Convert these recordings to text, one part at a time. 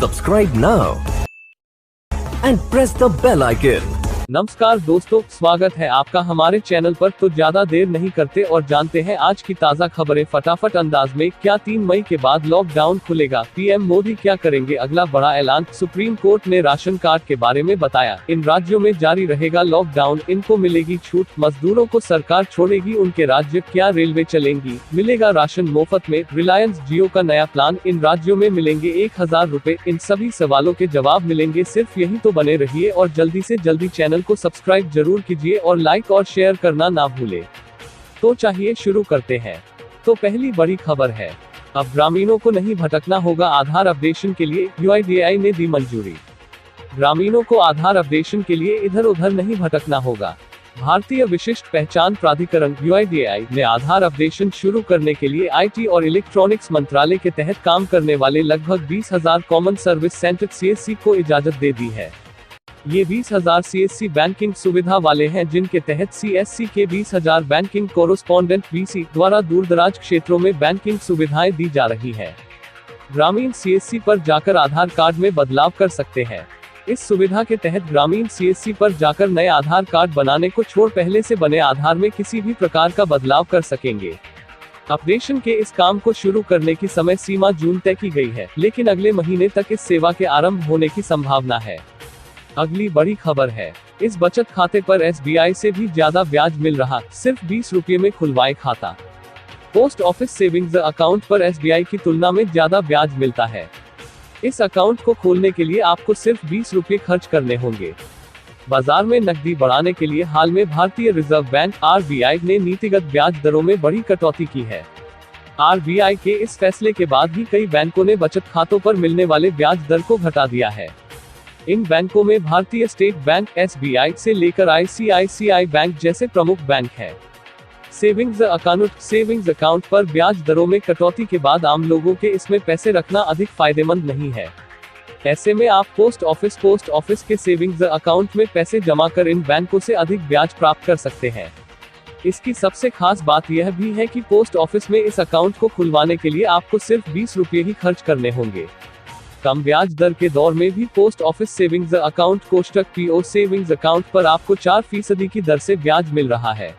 Subscribe now and press the bell icon. नमस्कार दोस्तों, स्वागत है आपका हमारे चैनल पर। तो ज्यादा देर नहीं करते और जानते हैं आज की ताज़ा खबरें फटाफट अंदाज में। क्या 3 मई के बाद लॉकडाउन खुलेगा? पीएम मोदी क्या करेंगे अगला बड़ा ऐलान? सुप्रीम कोर्ट ने राशन कार्ड के बारे में बताया, इन राज्यों में जारी रहेगा लॉकडाउन, इनको मिलेगी छूट। मजदूरों को सरकार छोड़ेगी उनके राज्य, क्या रेलवे चलेंगी? मिलेगा राशन मुफ्त में? रिलायंस जियो का नया प्लान, इन राज्यों में मिलेंगे 1000 रुपए? इन सभी सवालों के जवाब मिलेंगे सिर्फ यही तो बने रहिए और जल्दी से जल्दी चैनल को सब्सक्राइब जरूर कीजिए और लाइक और शेयर करना ना भूले। तो चाहिए शुरू करते हैं। तो पहली बड़ी खबर है, अब ग्रामीणों को नहीं भटकना होगा आधार अपडेशन के लिए, यूआईडीएआई ने दी मंजूरी। ग्रामीणों को आधार अपडेशन के लिए इधर उधर नहीं भटकना होगा। भारतीय विशिष्ट पहचान प्राधिकरण यूआईडीएआई ने आधार अपडेशन शुरू करने के लिए आईटी और इलेक्ट्रॉनिक्स मंत्रालय के तहत काम करने वाले लगभग 20,000 कॉमन सर्विस सेंटर सीएससी को इजाजत दे दी है। ये 20,000 सीएससी बैंकिंग सुविधा वाले हैं, जिनके तहत सीएससी के 20,000 बैंकिंग कोरेस्पोंडेंट बीसी द्वारा दूरदराज क्षेत्रों में बैंकिंग सुविधाएं दी जा रही हैं। ग्रामीण सीएससी पर जाकर आधार कार्ड में बदलाव कर सकते हैं। इस सुविधा के तहत ग्रामीण सीएससी पर जाकर नए आधार कार्ड बनाने को छोड़ पहले से बने आधार में किसी भी प्रकार का बदलाव कर सकेंगे। अपडेशन के इस काम को शुरू करने की समय सीमा जून तय की गई है, लेकिन अगले महीने तक इस सेवा के आरंभ होने की संभावना है। अगली बड़ी खबर है, इस बचत खाते पर एसबीआई से भी ज्यादा ब्याज मिल रहा, सिर्फ 20 रुपये में खुलवाए खाता। पोस्ट ऑफिस सेविंग्स अकाउंट पर एसबीआई की तुलना में ज्यादा ब्याज मिलता है। इस अकाउंट को खोलने के लिए आपको सिर्फ 20 रुपये खर्च करने होंगे। बाजार में नकदी बढ़ाने के लिए हाल में भारतीय रिजर्व बैंक आरबीआई ने नीतिगत ब्याज दरों में बड़ी कटौती की है। आरबीआई के इस फैसले के बाद भी कई बैंकों ने बचत खातों पर मिलने वाले ब्याज दर को घटा दिया है। इन बैंकों में भारतीय स्टेट बैंक, एसबीआई से लेकर आईसीआईसीआई बैंक जैसे प्रमुख बैंक हैं। सेविंग्स अकाउंट पर ब्याज दरों में कटौती के बाद आम लोगों के इसमें पैसे रखना अधिक फायदेमंद नहीं है। ऐसे में आप पोस्ट ऑफिस के सेविंग्स अकाउंट में पैसे जमा कर इन बैंकों से अधिक ब्याज प्राप्त कर सकते हैं। इसकी सबसे खास बात यह भी है कि पोस्ट ऑफिस में इस अकाउंट को खुलवाने के लिए आपको सिर्फ 20 रुपये ही खर्च करने होंगे। कम ब्याज दर के दौर में भी पोस्ट ऑफिस सेविंग्स अकाउंट कोष्टक पीओ सेविंग्स अकाउंट पर आपको 4% की दर से ब्याज मिल रहा है।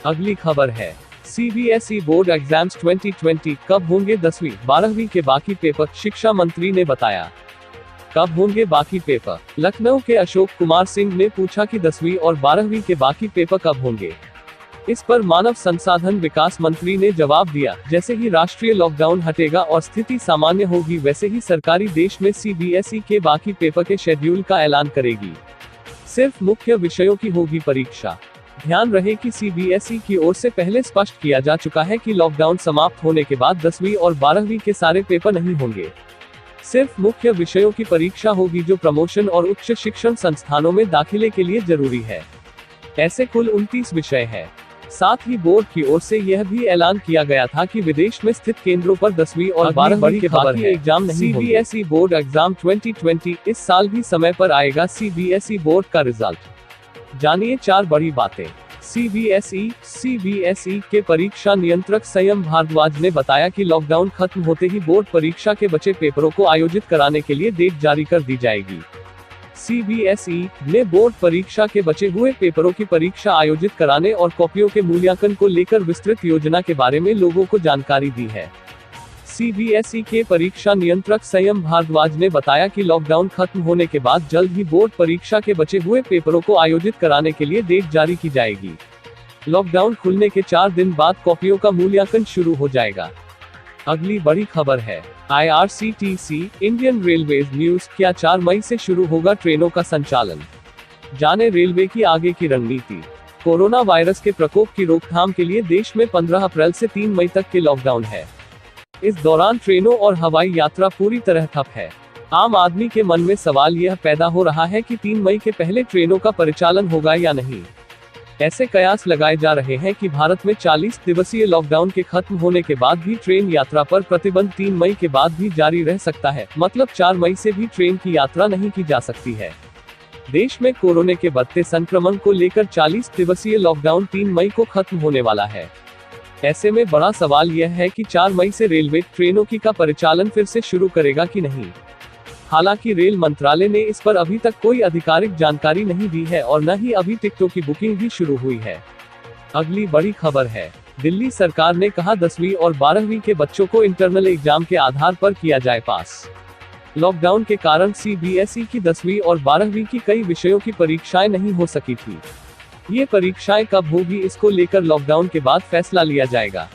अगली खबर है, सीबीएसई बोर्ड एग्जाम्स 2020 कब होंगे 10वीं 12वीं के बाकी पेपर? शिक्षा मंत्री ने बताया। कब होंगे बाकी पेपर? लखनऊ के अशोक कुमार सिंह ने पूछा कि 10वीं और 12वीं के बाकी पेपर कब होंगे। इस पर मानव संसाधन विकास मंत्री ने जवाब दिया, जैसे ही राष्ट्रीय लॉकडाउन हटेगा और स्थिति सामान्य होगी वैसे ही सरकारी देश में सीबीएसई के बाकी पेपर के शेड्यूल का ऐलान करेगी। सिर्फ मुख्य विषयों की होगी परीक्षा। ध्यान रहे कि सीबीएसई की ओर से पहले स्पष्ट किया जा चुका है कि लॉकडाउन समाप्त होने के बाद 10वीं और 12वीं के सारे पेपर नहीं होंगे। सिर्फ मुख्य विषयों की परीक्षा होगी जो प्रमोशन और उच्च शिक्षण संस्थानों में दाखिले के लिए जरूरी है। ऐसे कुल 29 विषय हैं। साथ ही बोर्ड की ओर से यह भी ऐलान किया गया था कि विदेश में स्थित केंद्रों पर 10वीं और 12वीं के बाकी एग्जाम नहीं होंगे। सीबीएसई बोर्ड एग्जाम 2020 इस साल भी समय पर आएगा सीबीएसई बोर्ड का रिजल्ट। जानिए 4 बड़ी बातें। सीबीएसई के परीक्षा नियंत्रक संयम भारद्वाज ने बताया कि लॉकडाउन खत्म होते ही बोर्ड परीक्षा के बचे पेपरों को आयोजित कराने के लिए डेट जारी कर दी जाएगी। सीबीएसई ने बोर्ड परीक्षा के बचे हुए पेपरों की परीक्षा आयोजित कराने और कॉपियों के मूल्यांकन को लेकर विस्तृत योजना के बारे में लोगों को जानकारी दी है। सीबीएसई के परीक्षा नियंत्रक संयम भारद्वाज ने बताया कि लॉकडाउन खत्म होने के बाद जल्द ही बोर्ड परीक्षा के बचे हुए पेपरों को आयोजित कराने के लिए डेट जारी की जाएगी। लॉकडाउन खुलने के 4 दिन बाद कॉपियों का मूल्यांकन शुरू हो जाएगा। अगली बड़ी खबर है, आईआरसीटीसी इंडियन रेलवेज न्यूज, क्या 4 मई से शुरू होगा ट्रेनों का संचालन? जाने रेलवे की आगे की रणनीति। कोरोना वायरस के प्रकोप की रोकथाम के लिए देश में 15 अप्रैल से 3 मई तक के लॉकडाउन है। इस दौरान ट्रेनों और हवाई यात्रा पूरी तरह ठप है। आम आदमी के मन में सवाल यह पैदा हो रहा है कि 3 मई के पहले ट्रेनों का परिचालन होगा या नहीं। ऐसे कयास लगाए जा रहे हैं कि भारत में 40 दिवसीय लॉकडाउन के खत्म होने के बाद भी ट्रेन यात्रा पर प्रतिबंध 3 मई के बाद भी जारी रह सकता है, मतलब 4 मई से भी ट्रेन की यात्रा नहीं की जा सकती है। देश में कोरोना के बढ़ते संक्रमण को लेकर 40 दिवसीय लॉकडाउन 3 मई को खत्म होने वाला है। ऐसे में बड़ा सवाल यह है कि 4 मई से रेलवे ट्रेनों का परिचालन फिर से शुरू करेगा कि नहीं। हालांकि रेल मंत्रालय ने इस पर अभी तक कोई आधिकारिक जानकारी नहीं दी है और न ही अभी टिकटों की बुकिंग भी शुरू हुई है। अगली बड़ी खबर है, दिल्ली सरकार ने कहा 10वीं और 12वीं के बच्चों को इंटरनल एग्जाम के आधार पर किया जाए पास। लॉकडाउन के कारण सीबीएसई की 10वीं और 12वीं की कई विषयों की परीक्षाएं नहीं हो सकी थी। ये परीक्षाएं कब होगी, इसको लेकर लॉकडाउन के बाद फैसला लिया जाएगा।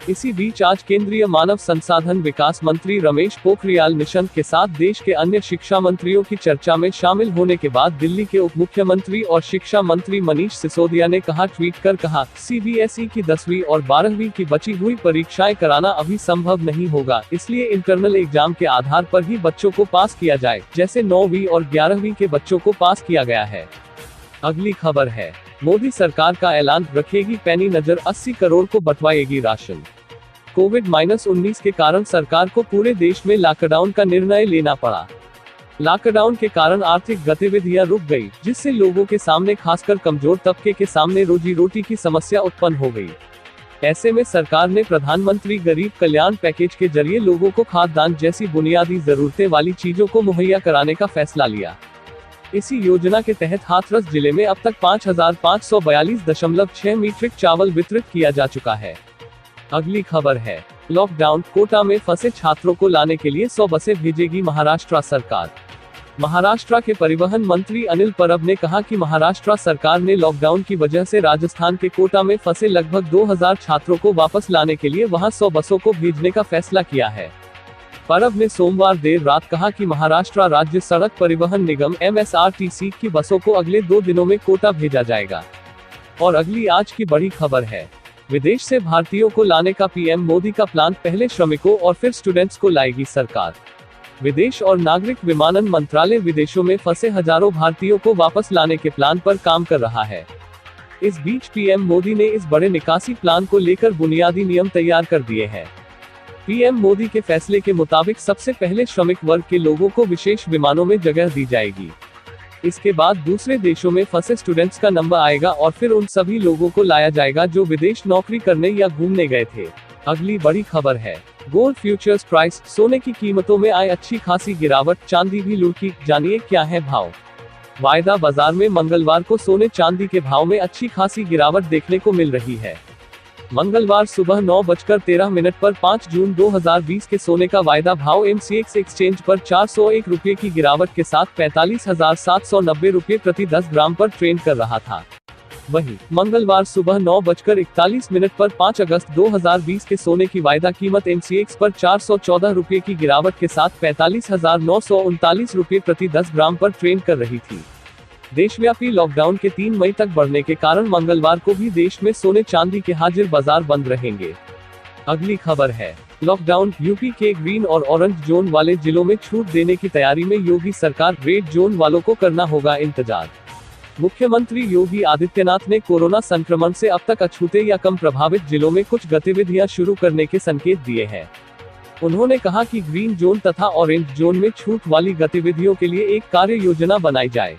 इसी बीच आज केंद्रीय मानव संसाधन विकास मंत्री रमेश पोखरियाल निशंक के साथ देश के अन्य शिक्षा मंत्रियों की चर्चा में शामिल होने के बाद दिल्ली के उप मुख्यमंत्री और शिक्षा मंत्री मनीष सिसोदिया ने ट्वीट कर कहा, सीबीएसई की 10वीं और 12वीं की बची हुई परीक्षाएं कराना अभी संभव नहीं होगा, इसलिए इंटरनल एग्जाम के आधार पर ही बच्चों को पास किया जाए, जैसे 9वीं और 11वीं के बच्चों को पास किया गया है। अगली खबर है, मोदी सरकार का ऐलान, रखेगी पैनी नजर, 80 करोड़ को बंटवाएगी राशन। कोविड-19 के कारण सरकार को पूरे देश में लॉकडाउन का निर्णय लेना पड़ा। लॉकडाउन के कारण आर्थिक गतिविधियां रुक गई, जिससे लोगों के सामने, खासकर कमजोर तबके के सामने रोजी रोटी की समस्या उत्पन्न हो गई। ऐसे में सरकार ने प्रधानमंत्री गरीब कल्याण पैकेज के जरिए लोगों को खाद्यान्न जैसी बुनियादी जरूरतें वाली चीजों को मुहैया कराने का फैसला लिया। इसी योजना के तहत हाथरस जिले में अब तक 5542.6 मीट्रिक चावल वितरित किया जा चुका है। अगली खबर है, लॉकडाउन, कोटा में फंसे छात्रों को लाने के लिए 100 बसें भेजेगी महाराष्ट्र सरकार। महाराष्ट्र के परिवहन मंत्री अनिल परब ने कहा कि महाराष्ट्र सरकार ने लॉकडाउन की वजह से राजस्थान के कोटा में फंसे लगभग 2000 छात्रों को वापस लाने के लिए वहां 100 बसों को भेजने का फैसला किया है। परब ने सोमवार देर रात कहा कि महाराष्ट्र राज्य सड़क परिवहन निगम MSRTC की बसों को अगले 2 दिनों में कोटा भेजा जाएगा। और अगली आज की बड़ी खबर है, विदेश से भारतीयों को लाने का पीएम मोदी का प्लान, पहले श्रमिकों और फिर स्टूडेंट्स को लाएगी सरकार। विदेश और नागरिक विमानन मंत्रालय विदेशों में फंसे हजारों भारतीयों को वापस लाने के प्लान पर काम कर रहा है। इस बीच पीएम मोदी ने इस बड़े निकासी प्लान को लेकर बुनियादी नियम तैयार कर दिए हैं। पीएम मोदी के फैसले के मुताबिक सबसे पहले श्रमिक वर्ग के लोगों को विशेष विमानों में जगह दी जाएगी। इसके बाद दूसरे देशों में फंसे स्टूडेंट्स का नंबर आएगा और फिर उन सभी लोगों को लाया जाएगा जो विदेश नौकरी करने या घूमने गए थे। अगली बड़ी खबर है, गोल्ड फ्यूचर्स प्राइस, सोने की कीमतों में आई अच्छी खासी गिरावट, चांदी भी लुढ़की, जानिए क्या है भाव। वायदा बाजार में मंगलवार को सोने चांदी के भाव में अच्छी खासी गिरावट देखने को मिल रही है। मंगलवार सुबह 9:13 पर 5 जून 2020 के सोने का वायदा भाव MCX एक्सचेंज पर 401 रुपये की गिरावट के साथ 45,790 रुपये प्रति 10 ग्राम पर ट्रेड कर रहा था। वहीं मंगलवार सुबह 9:41 पर 5 अगस्त 2020 के सोने की वायदा कीमत MCX पर 414 रुपये की गिरावट के साथ 45,939 रुपये प्रति 10 ग्राम पर ट्रेड कर रही थी। देशव्यापी लॉकडाउन के 3 मई तक बढ़ने के कारण मंगलवार को भी देश में सोने चांदी के हाजिर बाजार बंद रहेंगे। अगली खबर है, लॉकडाउन, यूपी के ग्रीन और ऑरेंज जोन वाले जिलों में छूट देने की तैयारी में योगी सरकार, रेड जोन वालों को करना होगा इंतजार। मुख्यमंत्री योगी आदित्यनाथ ने कोरोना संक्रमण से अब तक अछूते या कम प्रभावित जिलों में कुछ गतिविधियां शुरू करने के संकेत दिए हैं। उन्होंने कहा कि ग्रीन जोन तथा ऑरेंज जोन में छूट वाली गतिविधियों के लिए एक कार्य योजना बनाई जाए।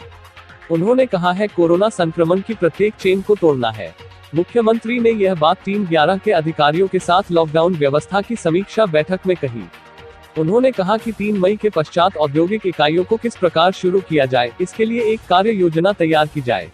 उन्होंने कहा है, कोरोना संक्रमण की प्रत्येक चेन को तोड़ना है। मुख्यमंत्री ने यह बात टीम 11 के अधिकारियों के साथ लॉकडाउन व्यवस्था की समीक्षा बैठक में कही। उन्होंने कहा कि 3 मई के पश्चात औद्योगिक इकाइयों को किस प्रकार शुरू किया जाए, इसके लिए एक कार्य योजना तैयार की जाए।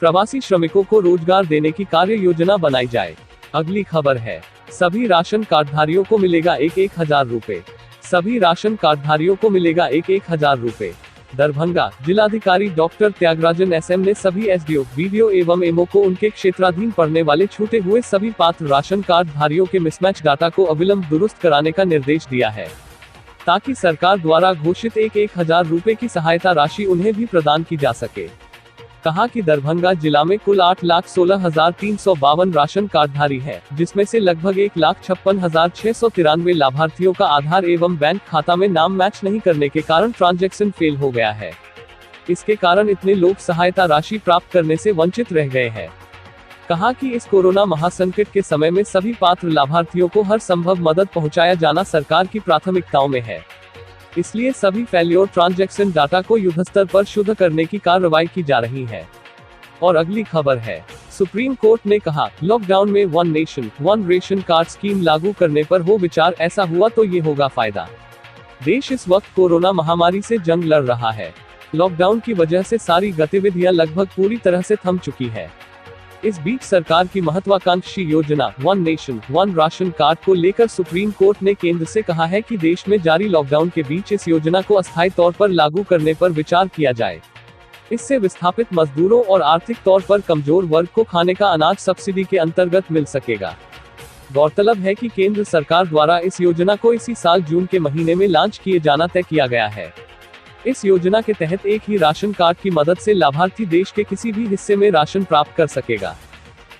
प्रवासी श्रमिकों को रोजगार देने की कार्य योजना बनाई जाए। अगली खबर है, सभी राशन कार्डधारियों को मिलेगा 1,000 रुपए। सभी राशन कार्डधारियों को मिलेगा 1,000 रुपए। दरभंगा जिलाधिकारी डॉक्टर त्यागराजन SM ने सभी SDO, BDO एवं MO को उनके क्षेत्राधीन पड़ने वाले छूटे हुए सभी पात्र राशन कार्ड धारियों के मिसमैच डाटा को अविलंब दुरुस्त कराने का निर्देश दिया है, ताकि सरकार द्वारा घोषित 1,000 रुपए की सहायता राशि उन्हें भी प्रदान की जा सके। कहा कि दरभंगा जिला में कुल 8,16,352 राशन कार्डधारी है, जिसमें से लगभग 1,56,693 लाभार्थियों का आधार एवं बैंक खाता में नाम मैच नहीं करने के कारण ट्रांजैक्शन फेल हो गया है। इसके कारण इतने लोग सहायता राशि प्राप्त करने से वंचित रह गए हैं। कहा कि इस कोरोना महासंकट के समय में सभी पात्र लाभार्थियों को हर संभव मदद पहुंचाया जाना सरकार की प्राथमिकताओं में है, इसलिए सभी फेल्योर ट्रांजैक्शन डाटा को युद्धस्तर पर शुद्ध करने की कार्रवाई की जा रही है। और अगली खबर है, सुप्रीम कोर्ट ने कहा, लॉकडाउन में 1 नेशन 1 रेशन कार्ड स्कीम लागू करने पर हो विचार, ऐसा हुआ तो ये होगा फायदा। देश इस वक्त कोरोना महामारी से जंग लड़ रहा है। लॉकडाउन की वजह से सारी गतिविधियां लगभग पूरी तरह से थम चुकी है। इस बीच सरकार की महत्वाकांक्षी योजना one nation one ration card को लेकर सुप्रीम कोर्ट ने केंद्र से कहा है कि देश में जारी लॉकडाउन के बीच इस योजना को अस्थायी तौर पर लागू करने पर विचार किया जाए। इससे विस्थापित मजदूरों और आर्थिक तौर पर कमजोर वर्ग को खाने का अनाज सब्सिडी के अंतर्गत मिल सकेगा। गौरतलब है कि केंद्र सरकार द्वारा इस योजना को इसी साल जून के महीने में लॉन्च किए जाना तय किया गया है। इस योजना के तहत एक ही राशन कार्ड की मदद से लाभार्थी देश के किसी भी हिस्से में राशन प्राप्त कर सकेगा।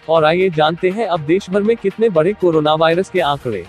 और आइए जानते हैं अब देश भर में कितने बड़े कोरोना वायरस के आंकड़े।